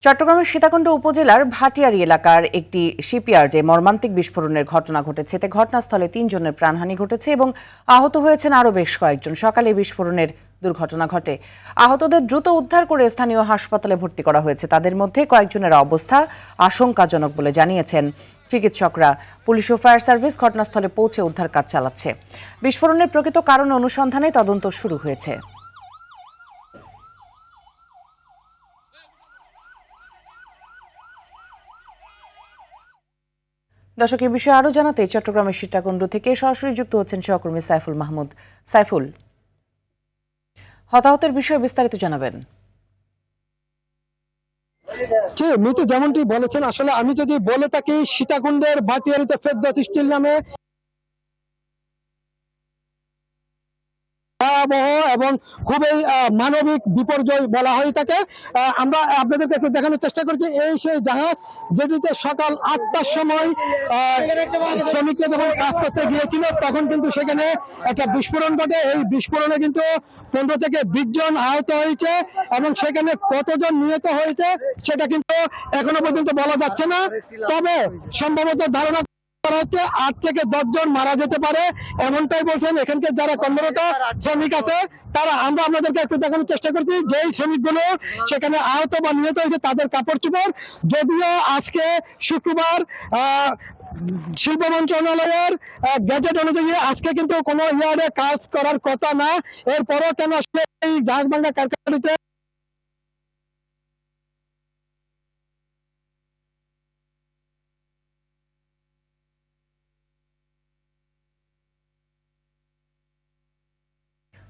চট্টগ্রামের সীতাকুণ্ড উপজেলার ভাটিয়ারী এলাকার একটি শিপইয়ার্ডে মর্মান্তিক বিস্ফোরণের ঘটনা ঘটেছে। এতে ঘটনাস্থলে ৩ জনের প্রাণহানি ঘটেছে এবং আহত হয়েছেন আরও বেশ কয়েকজন। সকালে বিস্ফোরণের দুর্ঘটনা ঘটে। আহতদের দ্রুত উদ্ধার করে স্থানীয় হাসপাতালে ভর্তি করা হয়েছে। তাদের মধ্যে কয়েকজনের অবস্থা আশঙ্কাজনক বলে জানিয়েছেন চিকিৎসকরা। পুলিশ ও ফায়ার সার্ভিস ঘটনাস্থলে পৌঁছে উদ্ধার কাজ চালাচ্ছে। বিস্ফোরণের প্রকৃত কারণ অনুসন্ধানে তদন্ত শুরু হয়েছে। দর্শক, এই বিষয়ে আরো জানাতে চট্টগ্রামের সীতাকুণ্ড থেকে সরাসরি যুক্ত হচ্ছেন সহকর্মী সাইফুল মাহমুদ। সাইফুল, হতাহতের বিষয়ে বিস্তারিত জানাবেন। মিতু যেমনটি বলেছেন, আসলে আমি যদি বলে থাকি সীতাকুণ্ডের ভাটিয়ারীতে ফেরদৌস স্টিল নামে ভয়াবহ এবং খুবই মানবিক বিপর্যয় বলা হয়ে থাকে। আমরা আপনাদেরকে একটু দেখানোর চেষ্টা করছি, এই সেই জাহাজ যেটিতে সকাল ৮টার সময় শ্রমিকরা যখন কাজ করতে গিয়েছিল তখন কিন্তু সেখানে একটা বিস্ফোরণ ঘটে। এই বিস্ফোরণে কিন্তু ১৫ থেকে ২০ জন আহত হয়েছে এবং সেখানে কতজন নিহত হয়েছে সেটা কিন্তু এখনো পর্যন্ত বলা যাচ্ছে না। তবে সম্ভবত ধারণা হচ্ছে ৮ থেকে ১০ জন মারা যেতে পারে, এমনটাই বলছেন এখানকার যারা কর্মরত শ্রমিক আছে তারা। আমরা আপনাদেরকে একটু দেখানোর চেষ্টা করছি যেই শ্রমিকগুলো সেখানে আহত বা নিহত হয়েছে তাদের কাপড় চোপড়। যদিও আজকে শুক্রবার শিল্প মন্ত্রণালয়ের গ্যাজেট অনুযায়ী আজকে কিন্তু কোনো ইয়ার্ডে কাজ করার কথা না। এরপরও কেন আসলে এই জাহাজ ভাঙ্গা কারখানাটিতে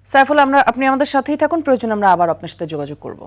সাইফুল, আপনি আমাদের সাথেই থাকুন, প্রয়োজন আমরা আবার আপনার সাথে যোগাযোগ করব।